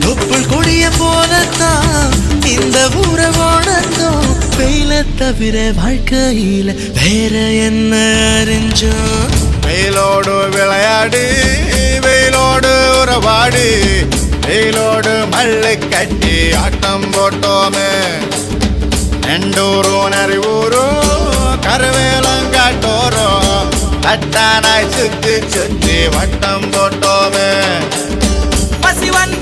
தொப்புள் கொடிய போலத்தான் இந்த ஊரவோடந்தோம். வெயில தவிர வாழ்க்கையில வேற என்ன அறிஞ்சோம். வெயிலோடு விளையாடி வெயிலோடு உறவாடி வெயிலோடு மல்லு கட்டி ஆட்டம் போட்டோமே. நெண்டூரும் நரிவூரும் கருவேலங்காட்டோரும் தட்டானாய் சுத்தி சுத்தி வட்டம் போட்டோமே. பசிவன்